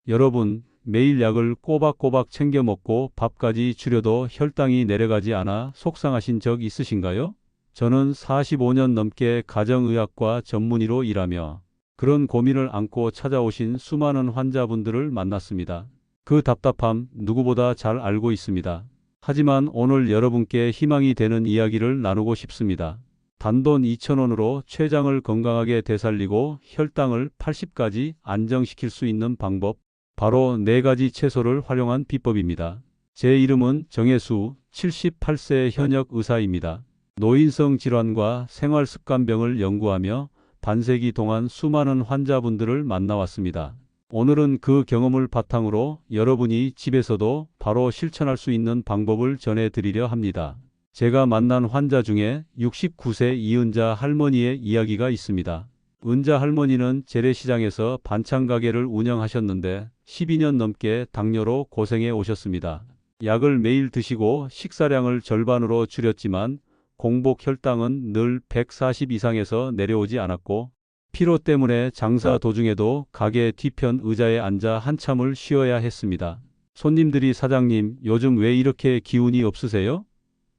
여러분, 매일 약을 꼬박꼬박 챙겨 먹고 밥까지 줄여도 혈당이 내려가지 않아 속상하신 적 있으신가요? 저는 45년 넘게 가정의학과 전문의로 일하며 그런 고민을 안고 찾아오신 수많은 환자분들을 만났습니다. 그 답답함 누구보다 잘 알고 있습니다. 하지만 오늘 여러분께 희망이 되는 이야기를 나누고 싶습니다. 단돈 2,000원으로 췌장을 건강하게 되살리고 혈당을 80까지 안정시킬 수 있는 방법, 바로 4가지 채소를 활용한 비법입니다. 제 이름은 정혜수, 78세 현역 의사입니다. 노인성 질환과 생활습관병을 연구하며 반세기 동안 수많은 환자분들을 만나왔습니다. 오늘은 그 경험을 바탕으로 여러분이 집에서도 바로 실천할 수 있는 방법을 전해드리려 합니다. 제가 만난 환자 중에 69세 이은자 할머니의 이야기가 있습니다. 은자 할머니는 재래시장에서 반찬 가게를 운영하셨는데 12년 넘게 당뇨로 고생해 오셨습니다. 약을 매일 드시고 식사량을 절반으로 줄였지만 공복 혈당은 늘 140 이상에서 내려오지 않았고, 피로 때문에 장사 도중에도 가게 뒤편 의자에 앉아 한참을 쉬어야 했습니다. 손님들이 사장님, 요즘 왜 이렇게 기운이 없으세요?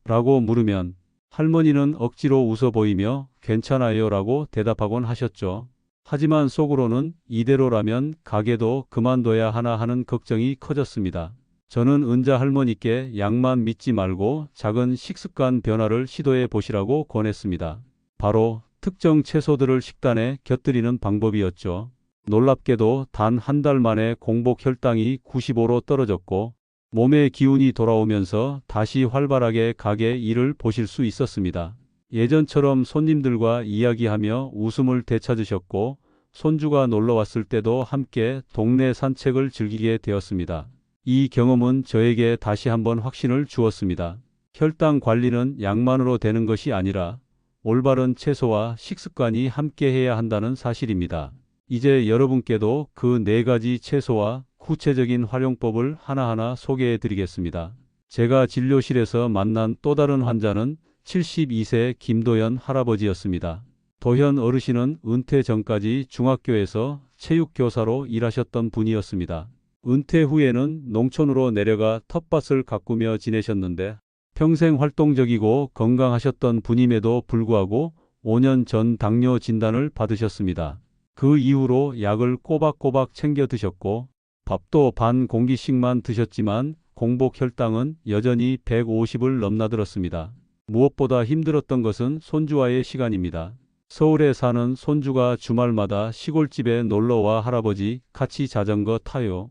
라고 물으면 할머니는 억지로 웃어 보이며 괜찮아요 라고 대답하곤 하셨죠. 하지만 속으로는 이대로라면 가게도 그만둬야 하나 하는 걱정이 커졌습니다. 저는 은자 할머니께 약만 믿지 말고 작은 식습관 변화를 시도해 보시라고 권했습니다. 바로 특정 채소들을 식단에 곁들이는 방법이었죠. 놀랍게도 단 한 달 만에 공복 혈당이 95로 떨어졌고 몸의 기운이 돌아오면서 다시 활발하게 가게 일을 보실 수 있었습니다. 예전처럼 손님들과 이야기하며 웃음을 되찾으셨고 손주가 놀러 왔을 때도 함께 동네 산책을 즐기게 되었습니다. 이 경험은 저에게 다시 한번 확신을 주었습니다. 혈당 관리는 약만으로 되는 것이 아니라 올바른 채소와 식습관이 함께 해야 한다는 사실입니다. 이제 여러분께도 그 4가지 채소와 구체적인 활용법을 하나하나 소개해 드리겠습니다. 제가 진료실에서 만난 또 다른 환자는 72세 김도현 할아버지였습니다. 도현 어르신은 은퇴 전까지 중학교에서 체육교사로 일하셨던 분이었습니다. 은퇴 후에는 농촌으로 내려가 텃밭을 가꾸며 지내셨는데 평생 활동적이고 건강하셨던 분임에도 불구하고 5년 전 당뇨 진단을 받으셨습니다. 그 이후로 약을 꼬박꼬박 챙겨 드셨고 밥도 반 공기씩만 드셨지만 공복 혈당은 여전히 150을 넘나들었습니다. 무엇보다 힘들었던 것은 손주와의 시간입니다. 서울에 사는 손주가 주말마다 시골집에 놀러와 할아버지 같이 자전거 타요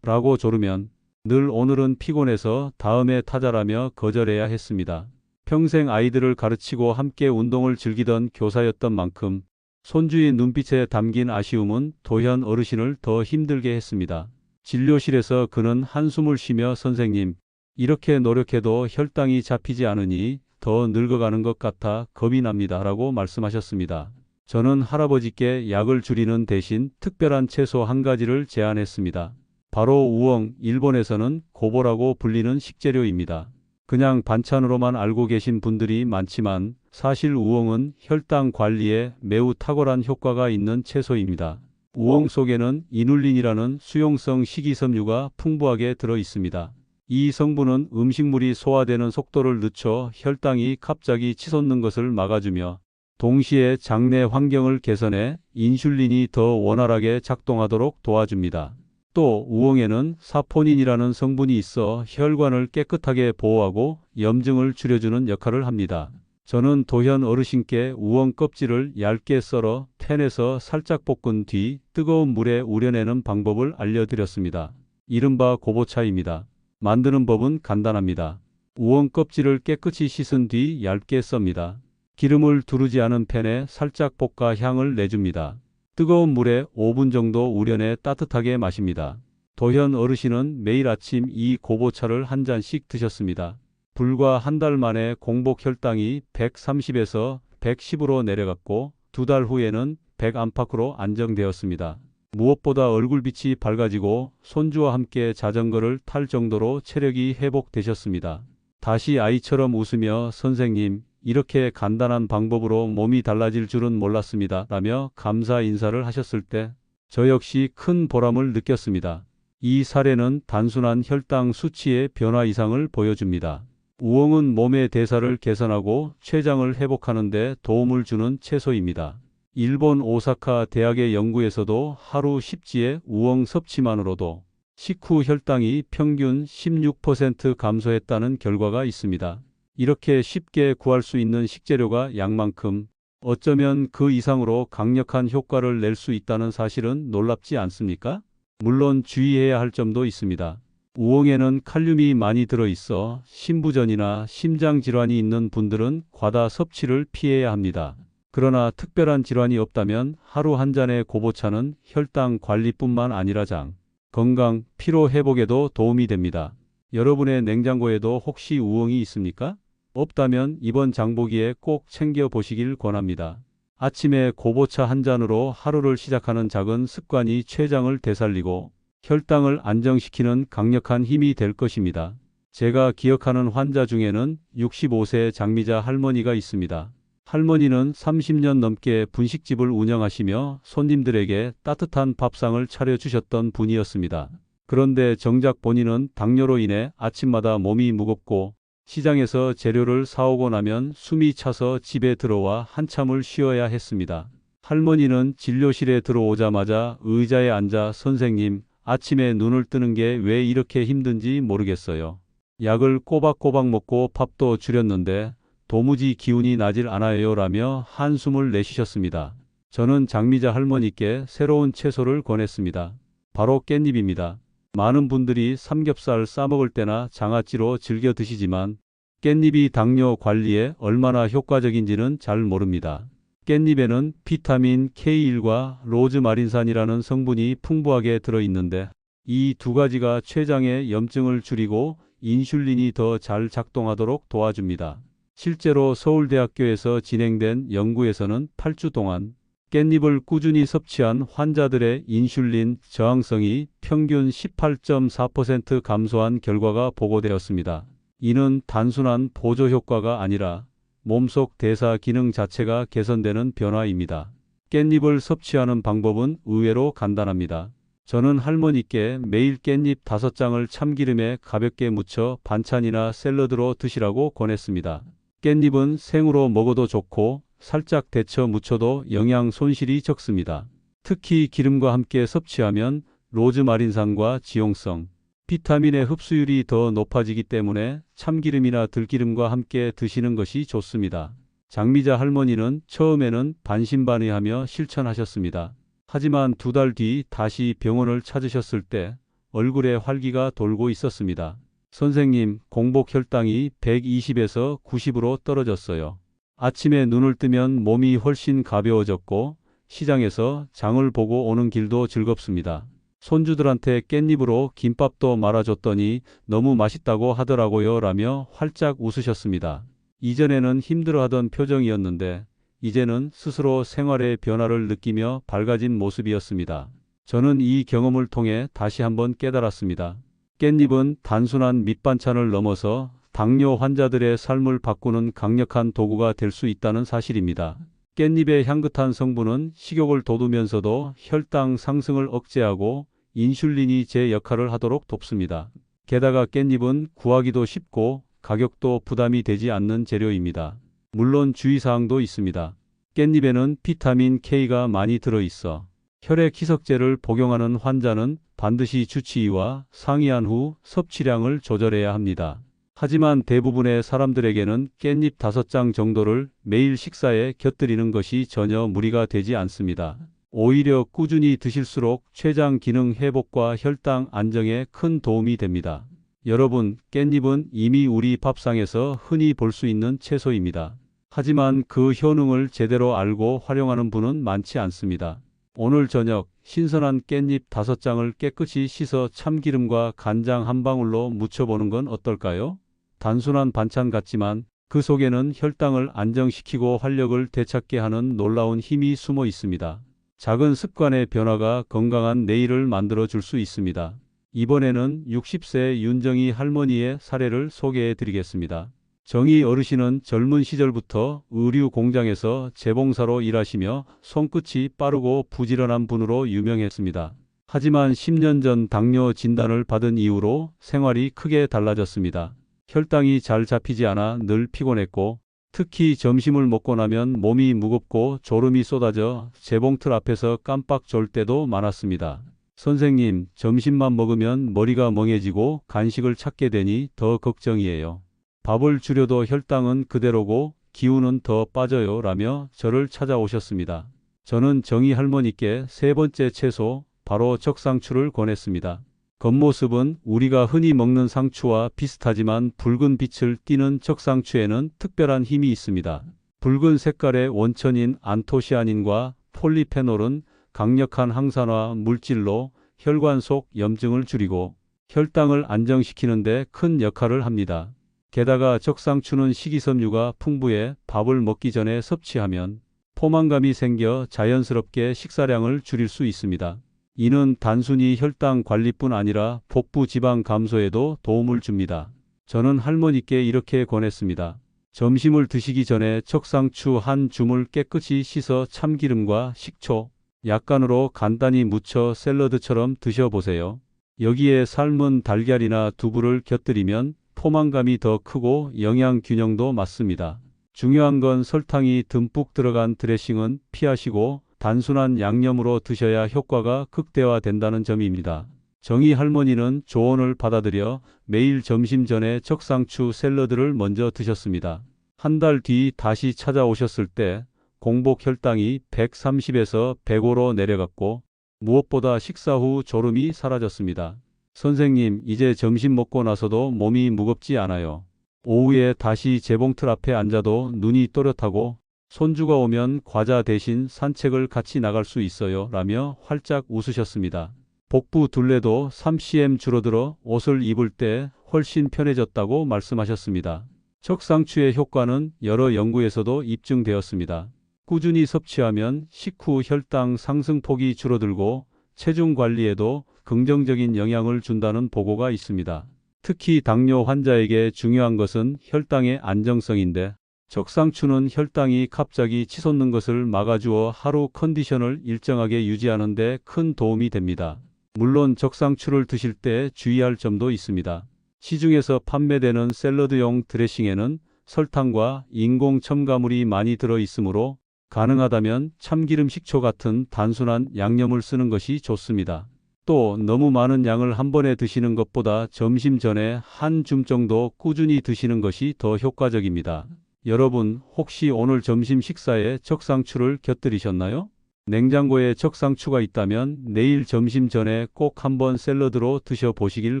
라고 조르면 늘 오늘은 피곤해서 다음에 타자라며 거절해야 했습니다. 평생 아이들을 가르치고 함께 운동을 즐기던 교사였던 만큼 손주의 눈빛에 담긴 아쉬움은 도현 어르신을 더 힘들게 했습니다. 진료실에서 그는 한숨을 쉬며 선생님, 이렇게 노력해도 혈당이 잡히지 않으니 더 늙어가는 것 같아 겁이 납니다 라고 말씀하셨습니다. 저는 할아버지께 약을 줄이는 대신 특별한 채소 한 가지를 제안했습니다. 바로 우엉, 일본에서는 고보라고 불리는 식재료입니다. 그냥 반찬으로만 알고 계신 분들이 많지만 사실 우엉은 혈당 관리에 매우 탁월한 효과가 있는 채소입니다. 우엉 속에는 이눌린이라는 수용성 식이섬유가 풍부하게 들어 있습니다. 이 성분은 음식물이 소화되는 속도를 늦춰 혈당이 갑자기 치솟는 것을 막아주며 동시에 장내 환경을 개선해 인슐린이 더 원활하게 작동하도록 도와줍니다. 또 우엉에는 사포닌이라는 성분이 있어 혈관을 깨끗하게 보호하고 염증을 줄여주는 역할을 합니다. 저는 도현 어르신께 우엉 껍질을 얇게 썰어 팬에서 살짝 볶은 뒤 뜨거운 물에 우려내는 방법을 알려드렸습니다. 이른바 고보차입니다. 만드는 법은 간단합니다. 우엉 껍질을 깨끗이 씻은 뒤 얇게 썹니다. 기름을 두르지 않은 팬에 살짝 볶아 향을 내줍니다. 뜨거운 물에 5분 정도 우려내 따뜻하게 마십니다. 도현 어르신은 매일 아침 이 고보차를 한 잔씩 드셨습니다. 불과 한 달 만에 공복 혈당이 130에서 110으로 내려갔고 2달 후에는 100 안팎으로 안정되었습니다. 무엇보다 얼굴빛이 밝아지고 손주와 함께 자전거를 탈 정도로 체력이 회복되셨습니다. 다시 아이처럼 웃으며 선생님, 이렇게 간단한 방법으로 몸이 달라질 줄은 몰랐습니다 라며 감사 인사를 하셨을 때 저 역시 큰 보람을 느꼈습니다. 이 사례는 단순한 혈당 수치의 변화 이상을 보여줍니다. 우엉은 몸의 대사를 개선하고 췌장을 회복하는 데 도움을 주는 채소입니다. 일본 오사카 대학의 연구에서도 하루 10지의 우엉 섭취만으로도 식후 혈당이 평균 16% 감소했다는 결과가 있습니다. 이렇게 쉽게 구할 수 있는 식재료가 양만큼 어쩌면 그 이상으로 강력한 효과를 낼 수 있다는 사실은 놀랍지 않습니까? 물론 주의해야 할 점도 있습니다. 우엉에는 칼륨이 많이 들어있어 심부전이나 심장질환이 있는 분들은 과다 섭취를 피해야 합니다. 그러나 특별한 질환이 없다면 하루 한 잔의 고보차는 혈당 관리뿐만 아니라 장, 건강, 피로 회복에도 도움이 됩니다. 여러분의 냉장고에도 혹시 우엉이 있습니까? 없다면 이번 장보기에 꼭 챙겨 보시길 권합니다. 아침에 고보차 한 잔으로 하루를 시작하는 작은 습관이 췌장을 되살리고 혈당을 안정시키는 강력한 힘이 될 것입니다. 제가 기억하는 환자 중에는 65세 장미자 할머니가 있습니다. 할머니는 30년 넘게 분식집을 운영하시며 손님들에게 따뜻한 밥상을 차려주셨던 분이었습니다. 그런데 정작 본인은 당뇨로 인해 아침마다 몸이 무겁고 시장에서 재료를 사오고 나면 숨이 차서 집에 들어와 한참을 쉬어야 했습니다. 할머니는 진료실에 들어오자마자 의자에 앉아 "선생님, 아침에 눈을 뜨는 게 왜 이렇게 힘든지 모르겠어요. 약을 꼬박꼬박 먹고 밥도 줄였는데 도무지 기운이 나질 않아요" 라며 한숨을 내쉬셨습니다. 저는 장미자 할머니께 새로운 채소를 권했습니다. 바로 깻잎입니다. 많은 분들이 삼겹살 싸먹을 때나 장아찌로 즐겨 드시지만 깻잎이 당뇨 관리에 얼마나 효과적인지는 잘 모릅니다. 깻잎에는 비타민 K1과 로즈마린산이라는 성분이 풍부하게 들어있는데 이 두 가지가 췌장의 염증을 줄이고 인슐린이 더 잘 작동하도록 도와줍니다. 실제로 서울대학교에서 진행된 연구에서는 8주 동안 깻잎을 꾸준히 섭취한 환자들의 인슐린 저항성이 평균 18.4% 감소한 결과가 보고되었습니다. 이는 단순한 보조 효과가 아니라 몸속 대사 기능 자체가 개선되는 변화입니다. 깻잎을 섭취하는 방법은 의외로 간단합니다. 저는 할머니께 매일 깻잎 5장을 참기름에 가볍게 묻혀 반찬이나 샐러드로 드시라고 권했습니다. 깻잎은 생으로 먹어도 좋고 살짝 데쳐 무쳐도 영양 손실이 적습니다. 특히 기름과 함께 섭취하면 로즈마린산과 지용성, 비타민의 흡수율이 더 높아지기 때문에 참기름이나 들기름과 함께 드시는 것이 좋습니다. 장미자 할머니는 처음에는 반신반의하며 실천하셨습니다. 하지만 2달 뒤 다시 병원을 찾으셨을 때 얼굴에 활기가 돌고 있었습니다. "선생님, 공복 혈당이 120에서 90으로 떨어졌어요. 아침에 눈을 뜨면 몸이 훨씬 가벼워졌고 시장에서 장을 보고 오는 길도 즐겁습니다. 손주들한테 깻잎으로 김밥도 말아줬더니 너무 맛있다고 하더라고요" 라며 활짝 웃으셨습니다. 이전에는 힘들어하던 표정이었는데 이제는 스스로 생활의 변화를 느끼며 밝아진 모습이었습니다. 저는 이 경험을 통해 다시 한번 깨달았습니다. 깻잎은 단순한 밑반찬을 넘어서 당뇨 환자들의 삶을 바꾸는 강력한 도구가 될 수 있다는 사실입니다. 깻잎의 향긋한 성분은 식욕을 돋우면서도 혈당 상승을 억제하고 인슐린이 제 역할을 하도록 돕습니다. 게다가 깻잎은 구하기도 쉽고 가격도 부담이 되지 않는 재료입니다. 물론 주의사항도 있습니다. 깻잎에는 비타민 K가 많이 들어있어 혈액 희석제를 복용하는 환자는 반드시 주치의와 상의한 후 섭취량을 조절해야 합니다. 하지만 대부분의 사람들에게는 깻잎 5장 정도를 매일 식사에 곁들이는 것이 전혀 무리가 되지 않습니다. 오히려 꾸준히 드실수록 췌장 기능 회복과 혈당 안정에 큰 도움이 됩니다. 여러분, 깻잎은 이미 우리 밥상에서 흔히 볼 수 있는 채소입니다. 하지만 그 효능을 제대로 알고 활용하는 분은 많지 않습니다. 오늘 저녁 신선한 깻잎 5장을 깨끗이 씻어 참기름과 간장 한 방울로 무쳐보는 건 어떨까요? 단순한 반찬 같지만 그 속에는 혈당을 안정시키고 활력을 되찾게 하는 놀라운 힘이 숨어 있습니다. 작은 습관의 변화가 건강한 내일을 만들어 줄 수 있습니다. 이번에는 60세 윤정희 할머니의 사례를 소개해 드리겠습니다. 정희 어르신은 젊은 시절부터 의류 공장에서 재봉사로 일하시며 손끝이 빠르고 부지런한 분으로 유명했습니다. 하지만 10년 전 당뇨 진단을 받은 이후로 생활이 크게 달라졌습니다. 혈당이 잘 잡히지 않아 늘 피곤했고, 특히 점심을 먹고 나면 몸이 무겁고 졸음이 쏟아져 재봉틀 앞에서 깜빡 졸 때도 많았습니다. 선생님, 점심만 먹으면 머리가 멍해지고 간식을 찾게 되니 더 걱정이에요. 밥을 줄여도 혈당은 그대로고 기운은 더 빠져요. 라며 저를 찾아오셨습니다. 저는 정희 할머니께 세 번째 채소, 바로 적상추를 권했습니다. 겉모습은 우리가 흔히 먹는 상추와 비슷하지만 붉은 빛을 띠는 적상추에는 특별한 힘이 있습니다. 붉은 색깔의 원천인 안토시아닌과 폴리페놀은 강력한 항산화 물질로 혈관 속 염증을 줄이고 혈당을 안정시키는 데 큰 역할을 합니다. 게다가 적상추는 식이섬유가 풍부해 밥을 먹기 전에 섭취하면 포만감이 생겨 자연스럽게 식사량을 줄일 수 있습니다. 이는 단순히 혈당 관리뿐 아니라 복부 지방 감소에도 도움을 줍니다. 저는 할머니께 이렇게 권했습니다. 점심을 드시기 전에 적상추 한 줌을 깨끗이 씻어 참기름과 식초, 약간으로 간단히 무쳐 샐러드처럼 드셔보세요. 여기에 삶은 달걀이나 두부를 곁들이면 포만감이 더 크고 영양 균형도 맞습니다. 중요한 건 설탕이 듬뿍 들어간 드레싱은 피하시고 단순한 양념으로 드셔야 효과가 극대화된다는 점입니다. 정희 할머니는 조언을 받아들여 매일 점심 전에 적상추 샐러드를 먼저 드셨습니다. 한 달 뒤 다시 찾아오셨을 때 공복 혈당이 130에서 105로 내려갔고 무엇보다 식사 후 졸음이 사라졌습니다. 선생님, 이제 점심 먹고 나서도 몸이 무겁지 않아요. 오후에 다시 재봉틀 앞에 앉아도 눈이 또렷하고 손주가 오면 과자 대신 산책을 같이 나갈 수 있어요. 라며 활짝 웃으셨습니다. 복부 둘레도 3cm 줄어들어 옷을 입을 때 훨씬 편해졌다고 말씀하셨습니다. 적상추의 효과는 여러 연구에서도 입증되었습니다. 꾸준히 섭취하면 식후 혈당 상승폭이 줄어들고 체중 관리에도 긍정적인 영향을 준다는 보고가 있습니다. 특히 당뇨 환자에게 중요한 것은 혈당의 안정성인데 적상추는 혈당이 갑자기 치솟는 것을 막아주어 하루 컨디션을 일정하게 유지하는 데 큰 도움이 됩니다. 물론 적상추를 드실 때 주의할 점도 있습니다. 시중에서 판매되는 샐러드용 드레싱에는 설탕과 인공 첨가물이 많이 들어 있으므로 가능하다면 참기름, 식초 같은 단순한 양념을 쓰는 것이 좋습니다. 또 너무 많은 양을 한 번에 드시는 것보다 점심 전에 한 줌 정도 꾸준히 드시는 것이 더 효과적입니다. 여러분, 혹시 오늘 점심 식사에 적상추를 곁들이셨나요? 냉장고에 적상추가 있다면 내일 점심 전에 꼭 한번 샐러드로 드셔보시길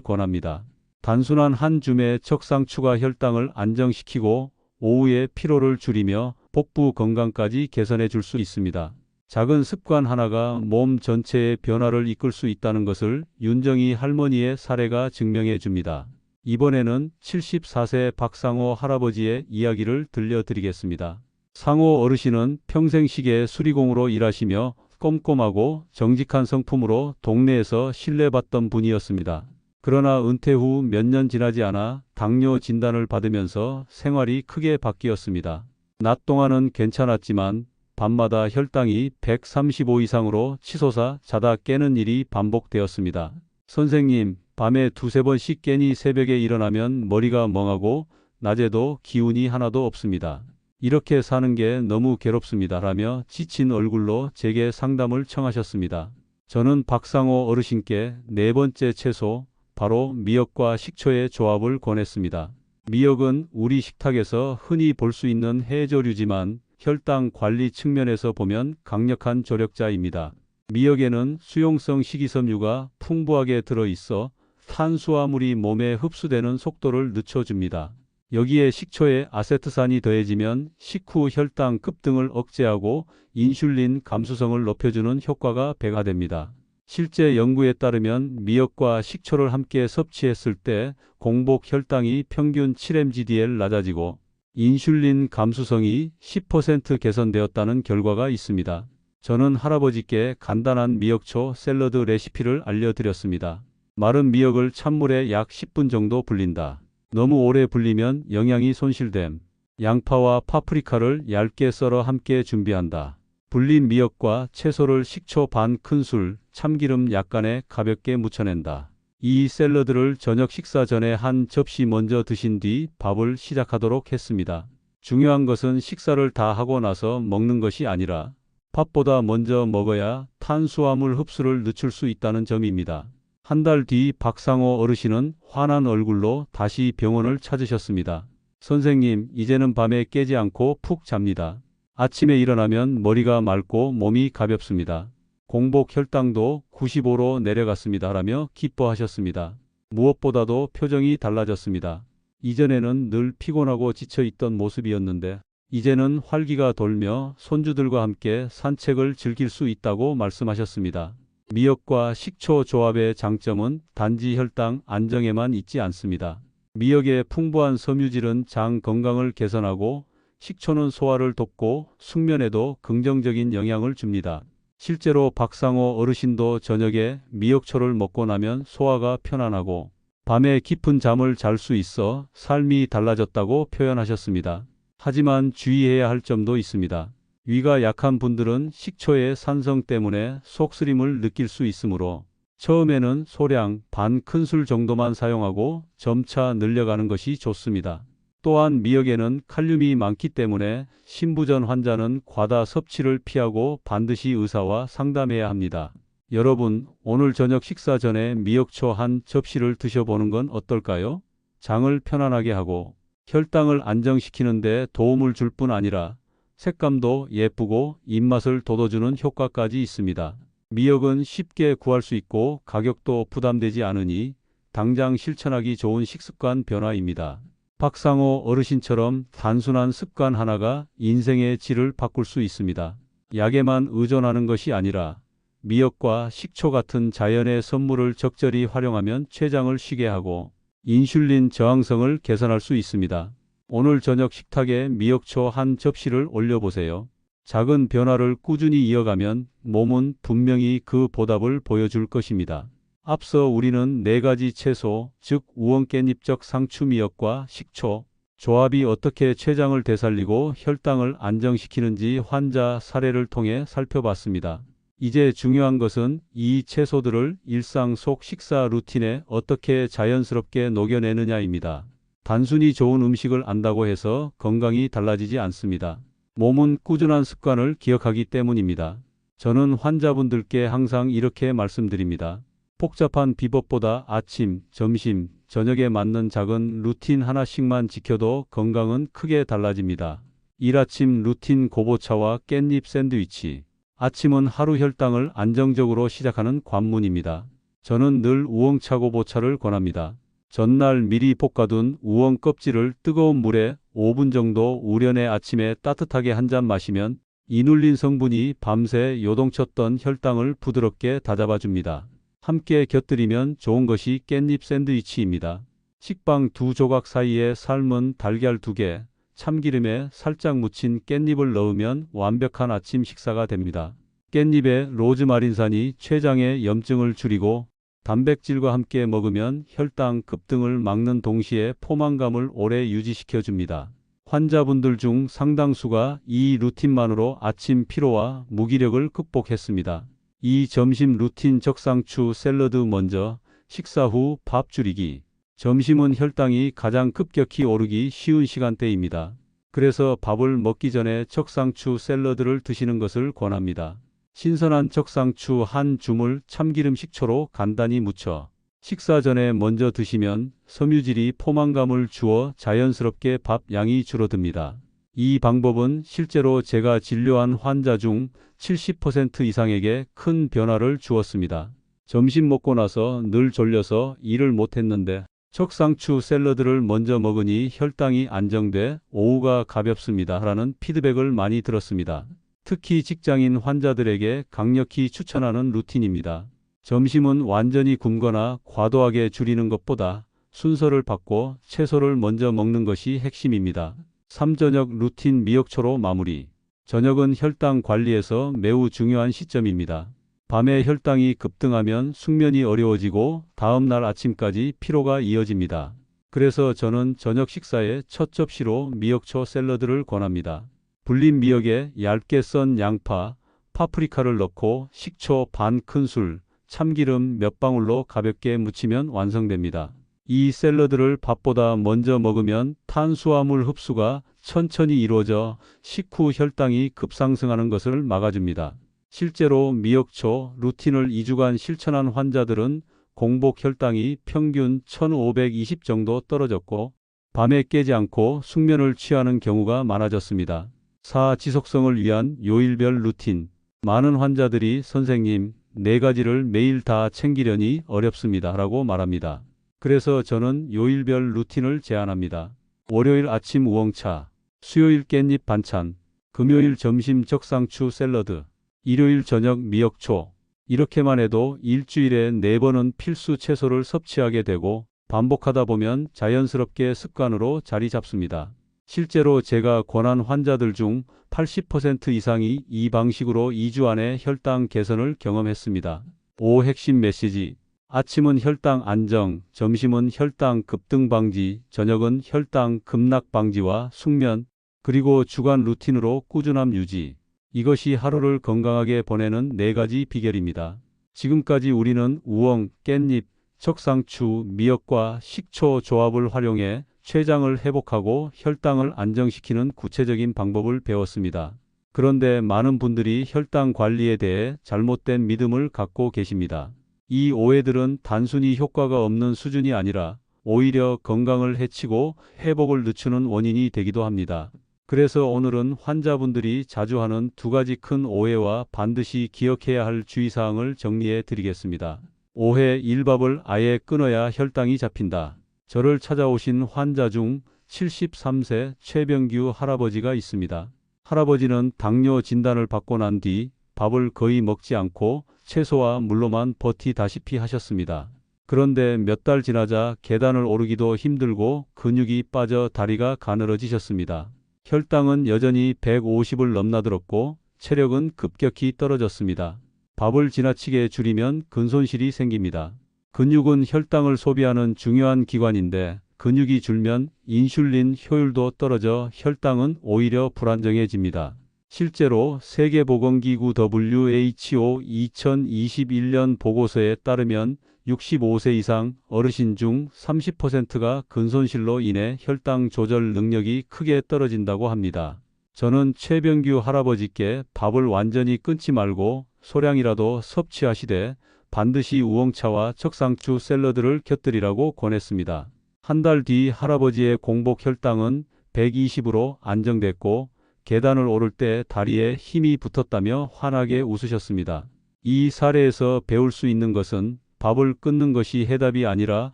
권합니다. 단순한 한 줌의 적상추가 혈당을 안정시키고 오후에 피로를 줄이며 복부 건강까지 개선해 줄 수 있습니다. 작은 습관 하나가 몸 전체의 변화를 이끌 수 있다는 것을 윤정희 할머니의 사례가 증명해 줍니다. 이번에는 74세 박상호 할아버지의 이야기를 들려드리겠습니다. 상호 어르신은 평생 시계 수리공으로 일하시며 꼼꼼하고 정직한 성품으로 동네에서 신뢰받던 분이었습니다. 그러나 은퇴 후 몇 년 지나지 않아 당뇨 진단을 받으면서 생활이 크게 바뀌었습니다. 낮 동안은 괜찮았지만 밤마다 혈당이 135 이상으로 치솟아 자다 깨는 일이 반복되었습니다. 선생님, 밤에 두세 번씩 깨니 새벽에 일어나면 머리가 멍하고 낮에도 기운이 하나도 없습니다. 이렇게 사는 게 너무 괴롭습니다. 라며 지친 얼굴로 제게 상담을 청하셨습니다. 저는 박상호 어르신께 네 번째 채소, 바로 미역과 식초의 조합을 권했습니다. 미역은 우리 식탁에서 흔히 볼 수 있는 해조류지만 혈당 관리 측면에서 보면 강력한 조력자입니다. 미역에는 수용성 식이섬유가 풍부하게 들어있어 탄수화물이 몸에 흡수되는 속도를 늦춰줍니다. 여기에 식초에 아세트산이 더해지면 식후 혈당 급등을 억제하고 인슐린 감수성을 높여주는 효과가 배가됩니다. 실제 연구에 따르면 미역과 식초를 함께 섭취했을 때 공복 혈당이 평균 7mgdl 낮아지고 인슐린 감수성이 10% 개선되었다는 결과가 있습니다. 저는 할아버지께 간단한 미역초 샐러드 레시피를 알려드렸습니다. 마른 미역을 찬물에 약 10분 정도 불린다. 너무 오래 불리면 영양이 손실됨. 양파와 파프리카를 얇게 썰어 함께 준비한다. 불린 미역과 채소를 식초 반 큰술, 참기름 약간에 가볍게 무쳐낸다. 이 샐러드를 저녁 식사 전에 한 접시 먼저 드신 뒤 밥을 시작하도록 했습니다. 중요한 것은 식사를 다 하고 나서 먹는 것이 아니라 밥보다 먼저 먹어야 탄수화물 흡수를 늦출 수 있다는 점입니다. 한 달 뒤 박상호 어르신은 환한 얼굴로 다시 병원을 찾으셨습니다. 선생님, 이제는 밤에 깨지 않고 푹 잡니다. 아침에 일어나면 머리가 맑고 몸이 가볍습니다. 공복 혈당도 95로 내려갔습니다. 라며 기뻐하셨습니다. 무엇보다도 표정이 달라졌습니다. 이전에는 늘 피곤하고 지쳐있던 모습이었는데 이제는 활기가 돌며 손주들과 함께 산책을 즐길 수 있다고 말씀하셨습니다. 미역과 식초 조합의 장점은 단지 혈당 안정에만 있지 않습니다. 미역의 풍부한 섬유질은 장 건강을 개선하고 식초는 소화를 돕고 숙면에도 긍정적인 영향을 줍니다. 실제로 박상호 어르신도 저녁에 미역초를 먹고 나면 소화가 편안하고 밤에 깊은 잠을 잘 수 있어 삶이 달라졌다고 표현하셨습니다. 하지만 주의해야 할 점도 있습니다. 위가 약한 분들은 식초의 산성 때문에 속쓰림을 느낄 수 있으므로 처음에는 소량 반 큰술 정도만 사용하고 점차 늘려가는 것이 좋습니다. 또한 미역에는 칼륨이 많기 때문에 신부전 환자는 과다 섭취를 피하고 반드시 의사와 상담해야 합니다. 여러분, 오늘 저녁 식사 전에 미역초 한 접시를 드셔보는 건 어떨까요? 장을 편안하게 하고 혈당을 안정시키는 데 도움을 줄 뿐 아니라 색감도 예쁘고 입맛을 돋워주는 효과까지 있습니다. 미역은 쉽게 구할 수 있고 가격도 부담되지 않으니 당장 실천하기 좋은 식습관 변화입니다. 박상호 어르신처럼 단순한 습관 하나가 인생의 질을 바꿀 수 있습니다. 약에만 의존하는 것이 아니라 미역과 식초 같은 자연의 선물을 적절히 활용하면 췌장을 쉬게 하고 인슐린 저항성을 개선할 수 있습니다. 오늘 저녁 식탁에 미역초 한 접시를 올려보세요. 작은 변화를 꾸준히 이어가면 몸은 분명히 그 보답을 보여줄 것입니다. 앞서 우리는 4가지 채소, 즉 우엉깻잎적 상추 미역과 식초 조합이 어떻게 췌장을 되살리고 혈당을 안정시키는지 환자 사례를 통해 살펴봤습니다. 이제 중요한 것은 이 채소들을 일상 속 식사 루틴에 어떻게 자연스럽게 녹여내느냐입니다. 단순히 좋은 음식을 안다고 해서 건강이 달라지지 않습니다. 몸은 꾸준한 습관을 기억하기 때문입니다. 저는 환자분들께 항상 이렇게 말씀드립니다. 복잡한 비법보다 아침, 점심, 저녁에 맞는 작은 루틴 하나씩만 지켜도 건강은 크게 달라집니다. 일아침 루틴 고보차와 깻잎 샌드위치. 아침은 하루 혈당을 안정적으로 시작하는 관문입니다. 저는 늘 우엉차 고보차를 권합니다. 전날 미리 볶아둔 우엉 껍질을 뜨거운 물에 5분 정도 우려내 아침에 따뜻하게 한 잔 마시면 이눌린 성분이 밤새 요동쳤던 혈당을 부드럽게 다잡아줍니다. 함께 곁들이면 좋은 것이 깻잎 샌드위치입니다. 식빵 2조각 사이에 삶은 달걀 2개, 참기름에 살짝 묻힌 깻잎을 넣으면 완벽한 아침 식사가 됩니다. 깻잎의 로즈마린산이 췌장의 염증을 줄이고 단백질과 함께 먹으면 혈당 급등을 막는 동시에 포만감을 오래 유지시켜줍니다. 환자분들 중 상당수가 이 루틴만으로 아침 피로와 무기력을 극복했습니다. 이 점심 루틴 적상추 샐러드 먼저, 식사 후 밥 줄이기. 점심은 혈당이 가장 급격히 오르기 쉬운 시간대입니다. 그래서 밥을 먹기 전에 적상추 샐러드를 드시는 것을 권합니다. 신선한 적상추 한 줌을 참기름 식초로 간단히 무쳐 식사 전에 먼저 드시면 섬유질이 포만감을 주어 자연스럽게 밥 양이 줄어듭니다. 이 방법은 실제로 제가 진료한 환자 중 70% 이상에게 큰 변화를 주었습니다. 점심 먹고 나서 늘 졸려서 일을 못했는데 적상추 샐러드를 먼저 먹으니 혈당이 안정돼 오후가 가볍습니다. 라는 피드백을 많이 들었습니다. 특히 직장인 환자들에게 강력히 추천하는 루틴입니다. 점심은 완전히 굶거나 과도하게 줄이는 것보다 순서를 바꿔 채소를 먼저 먹는 것이 핵심입니다. 3저녁 루틴 미역초로 마무리. 저녁은 혈당 관리에서 매우 중요한 시점입니다. 밤에 혈당이 급등하면 숙면이 어려워지고 다음날 아침까지 피로가 이어집니다. 그래서 저는 저녁 식사의 첫 접시로 미역초 샐러드를 권합니다. 불린 미역에 얇게 썬 양파, 파프리카를 넣고 식초 반 큰술, 참기름 몇 방울로 가볍게 무치면 완성됩니다. 이 샐러드를 밥보다 먼저 먹으면 탄수화물 흡수가 천천히 이루어져 식후 혈당이 급상승하는 것을 막아줍니다. 실제로 미역초 루틴을 2주간 실천한 환자들은 공복 혈당이 평균 1520 정도 떨어졌고 밤에 깨지 않고 숙면을 취하는 경우가 많아졌습니다. 4. 지속성을 위한 요일별 루틴. 많은 환자들이 선생님, 4가지를 매일 다 챙기려니 어렵습니다 라고 말합니다. 그래서 저는 요일별 루틴을 제안합니다. 월요일 아침 우엉차, 수요일 깻잎 반찬, 금요일 점심 적상추 샐러드, 일요일 저녁 미역초. 이렇게만 해도 일주일에 4번은 필수 채소를 섭취하게 되고 반복하다 보면 자연스럽게 습관으로 자리 잡습니다. 실제로 제가 권한 환자들 중 80% 이상이 이 방식으로 2주 안에 혈당 개선을 경험했습니다. 5. 핵심 메시지. 아침은 혈당 안정, 점심은 혈당 급등 방지, 저녁은 혈당 급락 방지와 숙면, 그리고 주간 루틴으로 꾸준함 유지. 이것이 하루를 건강하게 보내는 4가지 비결입니다. 지금까지 우리는 우엉, 깻잎, 적상추, 미역과 식초 조합을 활용해 췌장을 회복하고 혈당을 안정시키는 구체적인 방법을 배웠습니다. 그런데 많은 분들이 혈당 관리에 대해 잘못된 믿음을 갖고 계십니다. 이 오해들은 단순히 효과가 없는 수준이 아니라 오히려 건강을 해치고 회복을 늦추는 원인이 되기도 합니다. 그래서 오늘은 환자분들이 자주 하는 2가지 큰 오해와 반드시 기억해야 할 주의사항을 정리해 드리겠습니다. 오해 1. 밥을 아예 끊어야 혈당이 잡힌다. 저를 찾아오신 환자 중 73세 최병규 할아버지가 있습니다. 할아버지는 당뇨 진단을 받고 난 뒤 밥을 거의 먹지 않고 채소와 물로만 버티다시피 하셨습니다. 그런데 몇 달 지나자 계단을 오르기도 힘들고 근육이 빠져 다리가 가늘어지셨습니다. 혈당은 여전히 150을 넘나들었고 체력은 급격히 떨어졌습니다. 밥을 지나치게 줄이면 근손실이 생깁니다. 근육은 혈당을 소비하는 중요한 기관인데 근육이 줄면 인슐린 효율도 떨어져 혈당은 오히려 불안정해집니다. 실제로 세계보건기구 WHO 2021년 보고서에 따르면 65세 이상 어르신 중 30%가 근손실로 인해 혈당 조절 능력이 크게 떨어진다고 합니다. 저는 최병규 할아버지께 밥을 완전히 끊지 말고 소량이라도 섭취하시되 반드시 우엉차와 적상추 샐러드를 곁들이라고 권했습니다. 한 달 뒤 할아버지의 공복 혈당은 120으로 안정됐고 계단을 오를 때 다리에 힘이 붙었다며 환하게 웃으셨습니다. 이 사례에서 배울 수 있는 것은 밥을 끊는 것이 해답이 아니라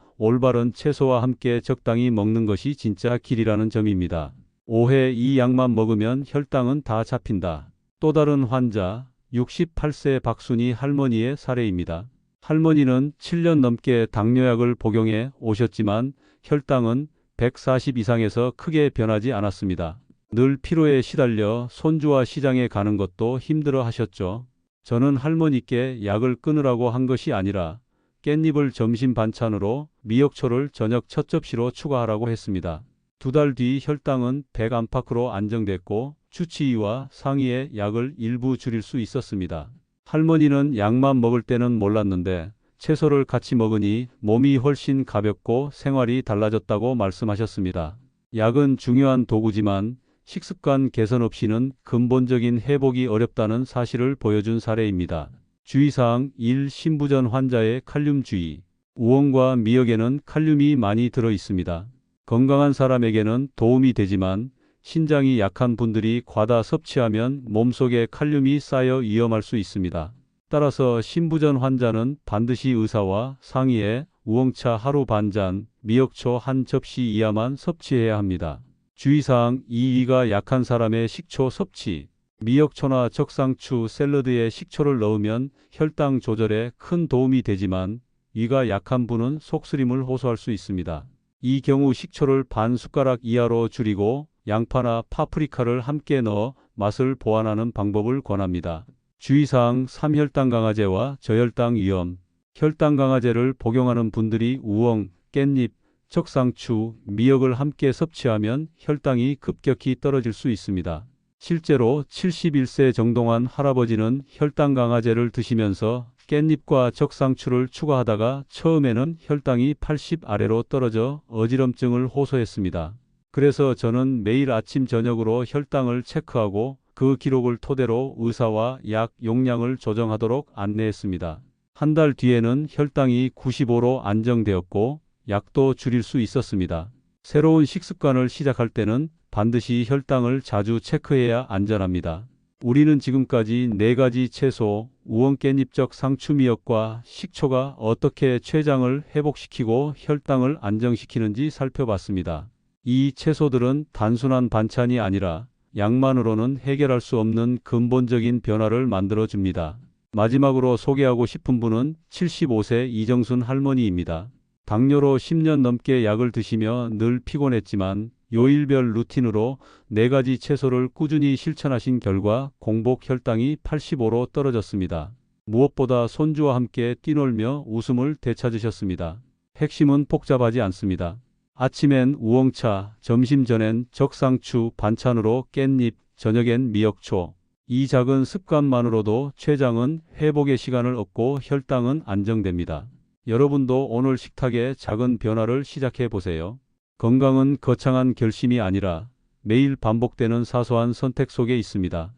올바른 채소와 함께 적당히 먹는 것이 진짜 길이라는 점입니다. 5회 이 약만 먹으면 혈당은 다 잡힌다. 또 다른 환자 68세 박순희 할머니의 사례입니다. 할머니는 7년 넘게 당뇨약을 복용해 오셨지만 혈당은 140 이상에서 크게 변하지 않았습니다. 늘 피로에 시달려 손주와 시장에 가는 것도 힘들어 하셨죠. 저는 할머니께 약을 끊으라고 한 것이 아니라 깻잎을 점심 반찬으로 미역초를 저녁 첫 접시로 추가하라고 했습니다. 2달 뒤 혈당은 100 안팎으로 안정됐고 주치의와 상의해 약을 일부 줄일 수 있었습니다. 할머니는 약만 먹을 때는 몰랐는데 채소를 같이 먹으니 몸이 훨씬 가볍고 생활이 달라졌다고 말씀하셨습니다. 약은 중요한 도구지만 식습관 개선 없이는 근본적인 회복이 어렵다는 사실을 보여준 사례입니다. 주의사항 1. 신부전 환자의 칼륨 주의. 우엉과 미역에는 칼륨이 많이 들어 있습니다. 건강한 사람에게는 도움이 되지만 신장이 약한 분들이 과다 섭취하면 몸속에 칼륨이 쌓여 위험할 수 있습니다. 따라서 신부전 환자는 반드시 의사와 상의해 우엉차 하루 반잔, 미역초 한 접시 이하만 섭취해야 합니다. 주의사항 2. 위가 약한 사람의 식초 섭취. 미역초나 적상추 샐러드에 식초를 넣으면 혈당 조절에 큰 도움이 되지만 위가 약한 분은 속쓰림을 호소할 수 있습니다. 이 경우 식초를 반 숟가락 이하로 줄이고 양파나 파프리카를 함께 넣어 맛을 보완하는 방법을 권합니다. 주의사항 3. 혈당 강화제와 저혈당 위험. 혈당 강화제를 복용하는 분들이 우엉, 깻잎, 적상추, 미역을 함께 섭취하면 혈당이 급격히 떨어질 수 있습니다. 실제로 71세 정동환 할아버지는 혈당 강화제를 드시면서 깻잎과 적상추를 추가하다가 처음에는 혈당이 80 아래로 떨어져 어지럼증을 호소했습니다. 그래서 저는 매일 아침 저녁으로 혈당을 체크하고 그 기록을 토대로 의사와 약 용량을 조정하도록 안내했습니다. 한 달 뒤에는 혈당이 95로 안정되었고 약도 줄일 수 있었습니다. 새로운 식습관을 시작할 때는 반드시 혈당을 자주 체크해야 안전합니다. 우리는 지금까지 4가지 채소, 우엉 깻잎적 상추 미역과 식초가 어떻게 췌장을 회복시키고 혈당을 안정시키는지 살펴봤습니다. 이 채소들은 단순한 반찬이 아니라 약만으로는 해결할 수 없는 근본적인 변화를 만들어줍니다. 마지막으로 소개하고 싶은 분은 75세 이정순 할머니입니다. 당뇨로 10년 넘게 약을 드시며 늘 피곤했지만 요일별 루틴으로 4가지 채소를 꾸준히 실천하신 결과 공복 혈당이 85로 떨어졌습니다. 무엇보다 손주와 함께 뛰놀며 웃음을 되찾으셨습니다. 핵심은 복잡하지 않습니다. 아침엔 우엉차, 점심 전엔 적상추, 반찬으로 깻잎, 저녁엔 미역초. 이 작은 습관만으로도 췌장은 회복의 시간을 얻고 혈당은 안정됩니다. 여러분도 오늘 식탁에 작은 변화를 시작해 보세요. 건강은 거창한 결심이 아니라 매일 반복되는 사소한 선택 속에 있습니다.